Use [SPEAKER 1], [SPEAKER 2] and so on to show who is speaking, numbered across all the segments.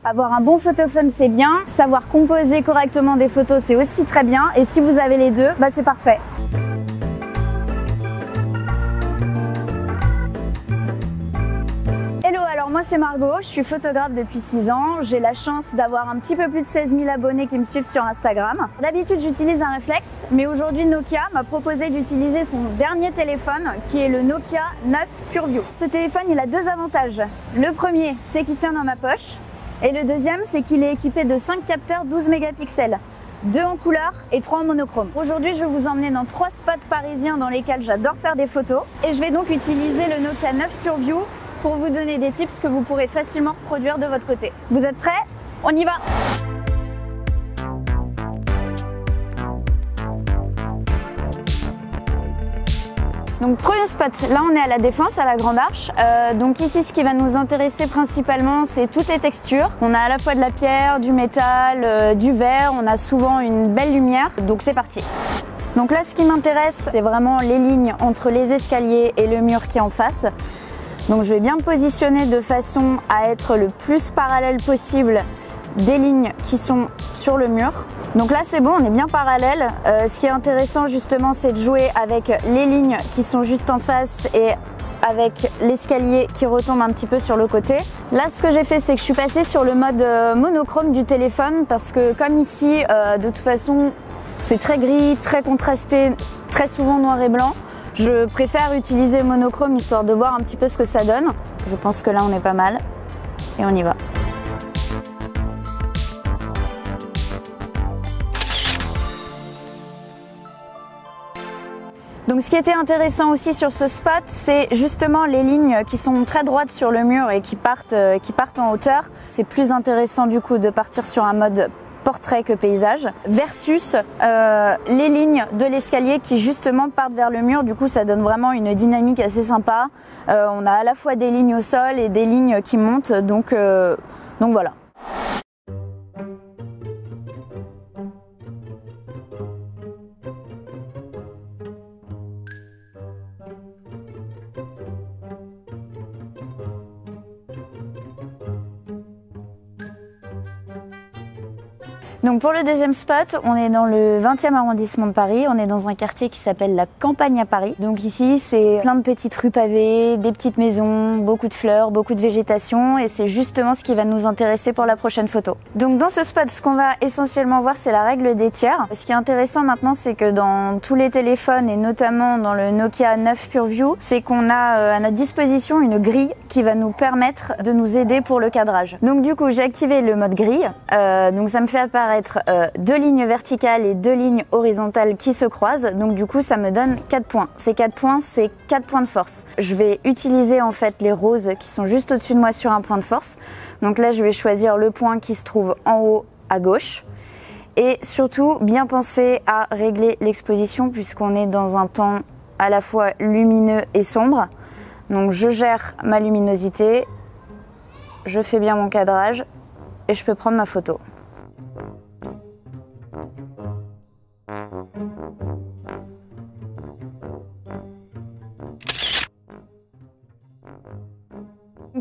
[SPEAKER 1] Avoir un bon photophone, c'est bien. Savoir composer correctement des photos, c'est aussi très bien. Et si vous avez les deux, bah c'est parfait. Hello, alors moi c'est Margot, je suis photographe depuis 6 ans. J'ai la chance d'avoir un petit peu plus de 16 000 abonnés qui me suivent sur Instagram. D'habitude j'utilise un réflexe, mais aujourd'hui Nokia m'a proposé d'utiliser son dernier téléphone qui est le Nokia 9 PureView. Ce téléphone il a deux avantages. Le premier, c'est qu'il tient dans ma poche. Et le deuxième, c'est qu'il est équipé de 5 capteurs 12 mégapixels. 2 en couleur et 3 en monochrome. Aujourd'hui, je vais vous emmener dans 3 spots parisiens dans lesquels j'adore faire des photos. Et je vais donc utiliser le Nokia 9 PureView pour vous donner des tips que vous pourrez facilement reproduire de votre côté. Vous êtes prêts? On y va! Donc premier spot, là on est à la Défense, à la Grande Arche. Donc ici ce qui va nous intéresser principalement c'est toutes les textures. On a à la fois de la pierre, du métal, du verre, on a souvent une belle lumière, donc c'est parti. Donc là ce qui m'intéresse c'est vraiment les lignes entre les escaliers et le mur qui est en face. Donc je vais bien me positionner de façon à être le plus parallèle possible des lignes qui sont sur le mur. Donc là c'est bon, on est bien parallèle. Ce qui est intéressant justement c'est de jouer avec les lignes qui sont juste en face et avec l'escalier qui retombe un petit peu sur le côté. Là ce que j'ai fait c'est que je suis passée sur le mode monochrome du téléphone parce que comme ici de toute façon c'est très gris, très contrasté, très souvent noir et blanc. Je préfère utiliser monochrome histoire de voir un petit peu ce que ça donne. Je pense que là on est pas mal et on y va. Donc ce qui était intéressant aussi sur ce spot, c'est justement les lignes qui sont très droites sur le mur et qui partent en hauteur. C'est plus intéressant du coup de partir sur un mode portrait que paysage versus les lignes de l'escalier qui justement partent vers le mur. Du coup ça donne vraiment une dynamique assez sympa. On a à la fois des lignes au sol et des lignes qui montent, donc voilà. Donc pour le deuxième spot, on est dans le 20e arrondissement de Paris, on est dans un quartier qui s'appelle la Campagne à Paris. Donc ici c'est plein de petites rues pavées, des petites maisons, beaucoup de fleurs, beaucoup de végétation et c'est justement ce qui va nous intéresser pour la prochaine photo. Donc dans ce spot, ce qu'on va essentiellement voir c'est la règle des tiers. Ce qui est intéressant maintenant c'est que dans tous les téléphones et notamment dans le Nokia 9 PureView, c'est qu'on a à notre disposition une grille qui va nous permettre de nous aider pour le cadrage. Donc du coup j'ai activé le mode grille, donc ça me fait apparaître 2 lignes verticales et 2 lignes horizontales qui se croisent, donc du coup ça me donne 4 points. Ces 4 points, c'est 4 points de force. Je vais utiliser en fait les roses qui sont juste au-dessus de moi sur un point de force. Donc là je vais choisir le point qui se trouve en haut à gauche. Et surtout bien penser à régler l'exposition puisqu'on est dans un temps à la fois lumineux et sombre. Donc je gère ma luminosité, je fais bien mon cadrage et je peux prendre ma photo.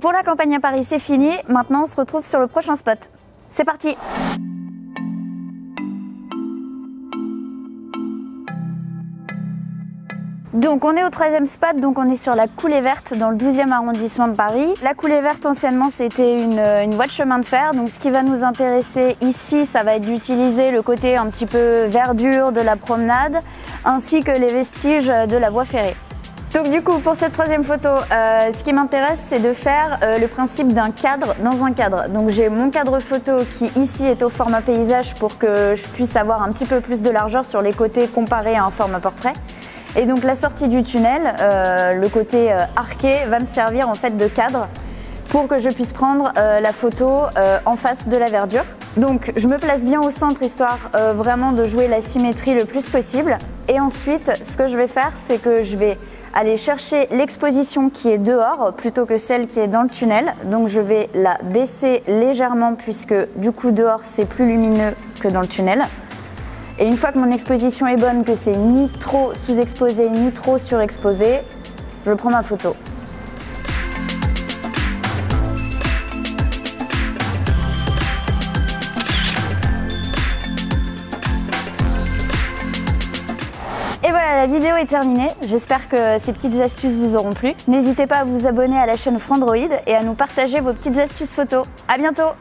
[SPEAKER 1] Pour la campagne à Paris, c'est fini. Maintenant, on se retrouve sur le prochain spot. C'est parti! Donc on est au 3e spot, donc on est sur la Coulée Verte dans le 12e arrondissement de Paris. La Coulée Verte anciennement c'était une voie de chemin de fer, donc ce qui va nous intéresser ici ça va être d'utiliser le côté un petit peu verdure de la promenade ainsi que les vestiges de la voie ferrée. Donc du coup pour cette 3e photo, ce qui m'intéresse c'est de faire le principe d'un cadre dans un cadre. Donc j'ai mon cadre photo qui ici est au format paysage pour que je puisse avoir un petit peu plus de largeur sur les côtés comparé à un format portrait. Et donc la sortie du tunnel, le côté arqué, va me servir en fait de cadre pour que je puisse prendre la photo en face de la verdure. Donc je me place bien au centre histoire vraiment de jouer la symétrie le plus possible. Et ensuite ce que je vais faire c'est que je vais aller chercher l'exposition qui est dehors plutôt que celle qui est dans le tunnel. Donc je vais la baisser légèrement puisque du coup dehors c'est plus lumineux que dans le tunnel. Et une fois que mon exposition est bonne, que c'est ni trop sous-exposé ni trop surexposé, je prends ma photo. la vidéo est terminée. J'espère que ces petites astuces vous auront plu. N'hésitez pas à vous abonner à la chaîne Frandroid et à nous partager vos petites astuces photos. À bientôt!